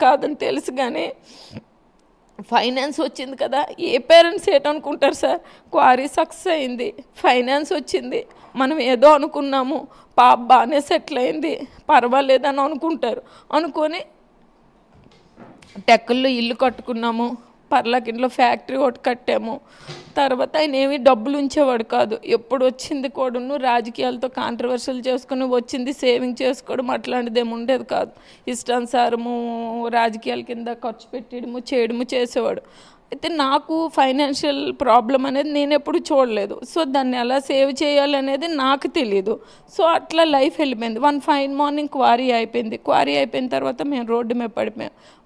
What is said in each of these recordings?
కాదని తెలుసు, కానీ ఫైనాన్స్ వచ్చింది కదా, ఏ పేరెంట్స్ ఏటనుకుంటారు సార్? క్వారీ సక్సెస్ అయింది, ఫైనాన్స్ వచ్చింది, మనం ఏదో అనుకున్నాము, పాప బాగానే సెటిల్ అయింది, పర్వాలేదని అనుకుంటారు. అనుకొని టెక్కల్లో ఇల్లు కట్టుకున్నాము, పర్లాకింట్లో ఫ్యాక్టరీ ఒకటి కట్టాము. తర్వాత ఆయన ఏమీ డబ్బులు ఉంచేవాడు కాదు. ఎప్పుడు వచ్చింది కూడాను రాజకీయాలతో కాంట్రవర్షియల్ చేసుకుని వచ్చింది సేవింగ్ చేసుకోవడం అట్లాంటిది ఏమి ఉండేది కాదు. ఇష్టానుసారము రాజకీయాల కింద ఖర్చు పెట్టడము చేయడము చేసేవాడు. అయితే నాకు ఫైనాన్షియల్ ప్రాబ్లం అనేది నేను ఎప్పుడు చూడలేదు. సో దాన్ని ఎలా సేవ్ చేయాలనేది నాకు తెలియదు. సో అట్లా లైఫ్ వెళ్ళిపోయింది. వన్ ఫైన్ మార్నింగ్ క్వారీ అయిపోయింది. క్వారీ అయిపోయిన తర్వాత మేము రోడ్డు మీద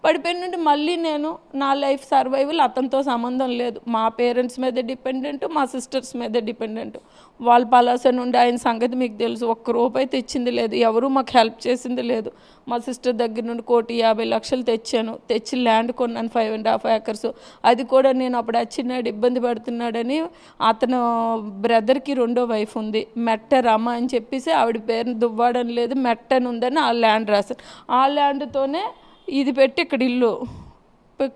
పడిపోయిన నుండి మళ్ళీ నేను నా లైఫ్ సర్వైవల్ అతనితో సంబంధం లేదు. మా పేరెంట్స్ మీద డిపెండెంట్, మా సిస్టర్స్ మీద డిపెండెంట్. వాళ్ళ పలాస నుండి ఆయన సంగతి మీకు తెలుసు, ఒక్క రూపాయి తెచ్చింది లేదు, ఎవరు మాకు హెల్ప్ చేసింది లేదు. మా సిస్టర్ దగ్గర నుండి 1,50,00,000 తెచ్చాను, తెచ్చి ల్యాండ్ కొన్నాను 5.5 acres. అది కూడా నేను అప్పుడు వచ్చినాడు ఇబ్బంది పడుతున్నాడని అతను బ్రదర్కి రెండో వైఫ్ ఉంది, మెట్ట రమ అని చెప్పేసి ఆవిడ పేరుని దువ్వాడని లేదు, మెట్టని ఉందని ఆ ల్యాండ్ రాశాను. ఆ ల్యాండ్తోనే ఇది పెట్టి ఇక్కడ ఇల్లు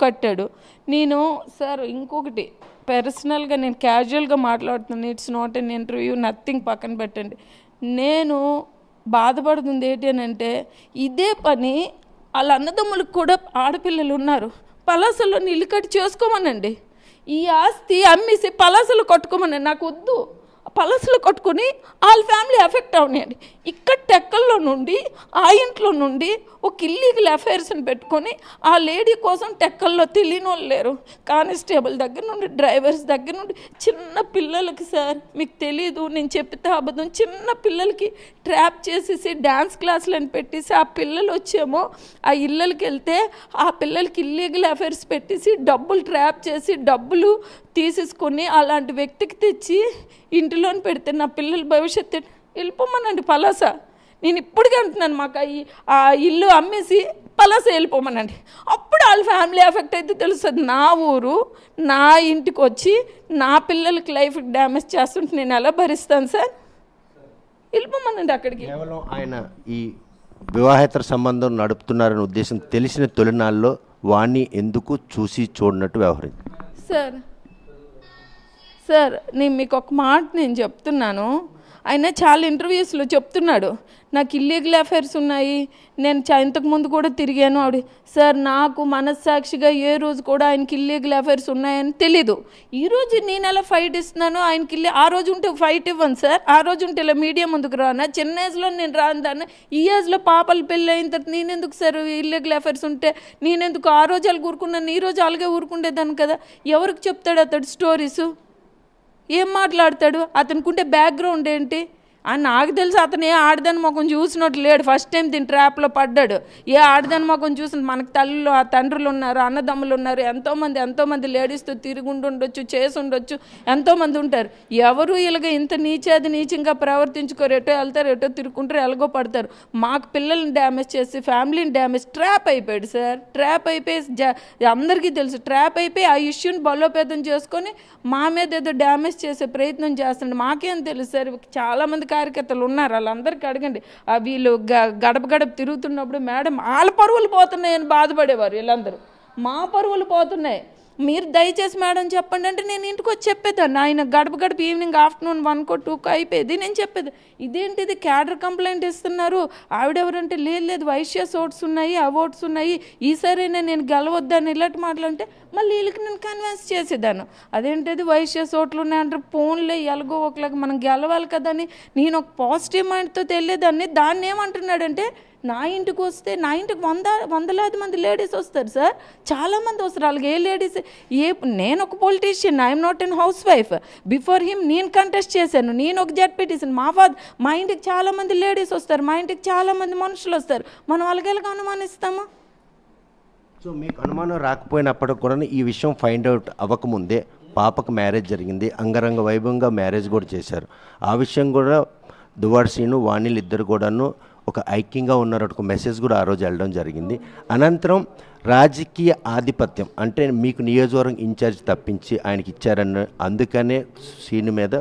కట్టాడు. నేను సార్ ఇంకొకటి పర్సనల్గా నేను క్యాజువల్గా మాట్లాడుతున్నాను, it's not an interview, nothing, పక్కన పెట్టండి. నేను బాధపడుతుంది ఏంటి అని అంటే, ఇదే పని వాళ్ళ అన్నదమ్ములకు కూడా ఆడపిల్లలు ఉన్నారు, పలాసలో ఇల్లు కట్టి చేసుకోమనండి. ఈ ఆస్తి అమ్మేసి పలాసలు కట్టుకోమనండి. నాకు వద్దు, పలాసలు కట్టుకొని వాళ్ళ ఫ్యామిలీ ఎఫెక్ట్ అవనియండి. ఇక్కడ టెక్కల్లో నుండి ఆ ఇంట్లో నుండి ఒక ఇల్లీగల్ అఫైర్స్ని పెట్టుకొని ఆ లేడీ కోసం టెక్కల్లో తెలియని వాళ్ళు లేరు. కానిస్టేబుల్ దగ్గర నుండి డ్రైవర్స్ దగ్గర నుండి చిన్న పిల్లలకి సార్ మీకు తెలీదు, నేను చెప్పితే అబద్ధం, చిన్న పిల్లలకి ట్రాప్ చేసేసి డ్యాన్స్ క్లాసులను పెట్టేసి ఆ పిల్లలు వచ్చేమో ఆ ఇళ్ళకి వెళ్తే ఆ పిల్లలకి ఇల్లీగల్ అఫైర్స్ పెట్టేసి డబ్బులు ట్రాప్ చేసి డబ్బులు తీసేసుకొని అలాంటి వ్యక్తికి తెచ్చి ఇంటిలోని పెడితే నా పిల్లల భవిష్యత్తు వెళ్ళిపోమనండి పలాస. నేను ఇప్పటికే అంటున్నాను, మాకు ఆ ఇల్లు అమ్మేసి పలాస వెళ్ళిపోమనండి. అప్పుడు వాళ్ళ ఫ్యామిలీ ఎఫెక్ట్ అయితే తెలుస్తుంది. నా ఊరు నా ఇంటికి వచ్చి నా పిల్లలకి లైఫ్ డ్యామేజ్ చేస్తుంటే నేను ఎలా భరిస్తాను సార్? వెళ్ళిపోమనండి అక్కడికి. కేవలం ఆయన ఈ వివాహేతర సంబంధం నడుపుతున్నారనే ఉద్దేశం తెలిసిన తొలినాళ్ళలో వాణ్ణి ఎందుకు చూసి చూడనట్టు వ్యవహరింది? సార్ నేను మీకు ఒక మాట నేను చెప్తున్నాను, ఆయన చాలా ఇంటర్వ్యూస్లో చెప్తున్నాడు నాకు ఇల్లీగల్ అఫైర్స్ ఉన్నాయి, నేను ఇంతకుముందు కూడా తిరిగాను. ఆవిడ సార్ నాకు మనస్సాక్షిగా ఏ రోజు కూడా ఆయనకి ఇల్లీగల్ అఫైర్స్ ఉన్నాయని తెలీదు. ఈరోజు నేను ఎలా ఫైట్ ఇస్తున్నాను ఆయనకి ఆ రోజు ఉంటే ఫైట్ ఇవ్వను సార్. ఆ రోజు ఉంటే ఇలా మీడియా ముందుకు రానా? చిన్న ఏజ్లో నేను రాను దాన్ని, ఈ ఏజ్లో పాపలు పెళ్ళి అయిన తర్వాత నేనెందుకు సార్ ఇల్లీగల్ అఫైర్స్ ఉంటే నేనెందుకు ఆ రోజు అలాగ ఊరుకున్నాను, ఈ రోజు అలాగే ఊరుకుండేదాన్ని కదా. ఎవరికి చెప్తాడు అతడు స్టోరీసు? ఏం మాట్లాడతాడు? అతనుకుంటే బ్యాక్గ్రౌండ్ ఏంటి? నాకు తెలుసు అతను ఏ ఆడదాని మొఖం చూసినట్టు లేడు. ఫస్ట్ టైం దీని ట్రాప్లో పడ్డాడు. ఏ ఆడదాని మొఖం చూసిన మనకు తల్లులు తండ్రులు ఉన్నారు, అన్నదమ్ములు ఉన్నారు, ఎంతోమంది లేడీస్తో తిరిగి ఉండొచ్చు, చేసి ఉండొచ్చు, ఎంతోమంది ఉంటారు. ఎవరు ఇలాగ ఇంత నీచంగా ప్రవర్తించుకోరు, ఎటో వెళ్తారు, ఎటో తిరుగుకుంటారు, ఎలాగో పడతారు. మాకు పిల్లల్ని డ్యామేజ్ చేసి ఫ్యామిలీని డ్యామేజ్, ట్రాప్ అయిపోయాడు సార్. ట్రాప్ అయిపోయి అందరికీ తెలుసు, ట్రాప్ అయిపోయి ఆ ఇష్యూని బలోపేతం చేసుకొని మా మీద ఏదో డ్యామేజ్ చేసే ప్రయత్నం చేస్తున్నాడు. మాకేం తెలుసు సార్? చాలామంది కార్యకర్తలు ఉన్నారు, వాళ్ళందరికీ అడగండి. వీళ్ళు గడప తిరుగుతున్నప్పుడు మేడం వాళ్ళ పరువులు పోతున్నాయని బాధపడేవారు. వీళ్ళందరూ మా పరువులు పోతున్నాయి, మీరు దయచేసి మేడం చెప్పండి అంటే నేను ఇంటికి వచ్చి చెప్పేదాన్ని. ఆయన గడప ఈవినింగ్ ఆఫ్టర్నూన్ 1 or 2 అయిపోయేది. నేను చెప్పేది ఇదేంటిది క్యాడర్ కంప్లైంట్ ఇస్తున్నారు, ఆవిడెవరంటే లేదు వైశ్యాస్ ఓట్స్ ఉన్నాయి, ఆ ఓట్స్ ఉన్నాయి, ఈసారైనా నేను గెలవద్దని ఇలాంటి మాటలంటే మళ్ళీ వీళ్ళకి నేను కన్విన్స్ చేసేదాన్ని. అదేంటిది వైశ్యాస్ ఓట్లు ఉన్నాయంటారు, ఫోన్లే ఎలాగో ఒకలాగా మనం గెలవాలి కదా అని నేను ఒక పాజిటివ్ మైండ్తో తెలియదాన్ని. దాన్ని ఏమంటున్నాడంటే నా ఇంటికి వస్తే నా ఇంటికి వందలాది మంది లేడీస్ వస్తారు సార్, చాలామంది వస్తారు. అలాగే ఏ లేడీస్ నేను ఒక politician, I'm not an house wife. Before him నేను కంటెస్ట్ చేశాను, నేను ఒక జడ్పీటీసీ. మా ఇంటికి చాలామంది లేడీస్ వస్తారు, మా ఇంటికి చాలామంది మనుషులు వస్తారు. మనం వాళ్ళకి ఎలాగ అనుమానిస్తామా? సో మీకు అనుమానం రాకపోయినప్పటికి కూడా ఈ విషయం ఫైండ్ అవుట్ అవ్వకముందే పాపకు మ్యారేజ్ జరిగింది, అంగరంగ వైభవంగా మ్యారేజ్ కూడా చేశారు. ఆ విషయం కూడా దువ్వాడ శ్రీను వాణిలు ఇద్దరు కూడాను ఒక ఐక్యంగా ఉన్నారు, ఒక మెసేజ్ కూడా ఆ రోజు వెళ్ళడం జరిగింది. అనంతరం రాజకీయ ఆధిపత్యం అంటే మీకు నియోజకవర్గం ఇన్ఛార్జ్ తప్పించి ఆయనకి ఇచ్చారన్న అందుకనే శ్రీను మీద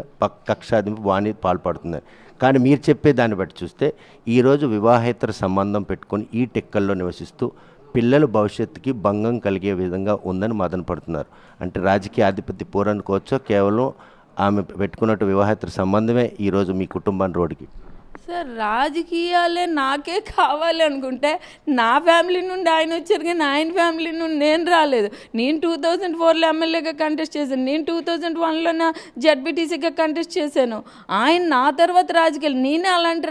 కక్షాదింపు వాణి పాల్పడుతున్నారు. కానీ మీరు చెప్పే దాన్ని బట్టి చూస్తే ఈరోజు వివాహేతర సంబంధం పెట్టుకొని ఈ టెక్కల్లో నివసిస్తూ పిల్లల భవిష్యత్తుకి భంగం కలిగే విధంగా ఉందని మదన పడుతున్నారు. అంటే రాజకీయ ఆధిపత్య పోరనుకోవచ్చో, కేవలం ఆమె పెట్టుకున్నట్టు వివాహేతర సంబంధమే ఈరోజు మీ కుటుంబాన్ని రోడ్డుకి. సార్ రాజకీయాలే నాకే కావాలి అనుకుంటే నా ఫ్యామిలీ నుండి ఆయన వచ్చారు, కానీ ఆయన ఫ్యామిలీ నుండి నేను రాలేదు. నేను 2004లో ఎమ్మెల్యేగా కంటెస్ట్ చేశాను, నేను 2001లో నా జడ్పీటీసీగా కంటెస్ట్ చేశాను. ఆయన నా తర్వాత రాజకీయాలు, నేనే అలాంటి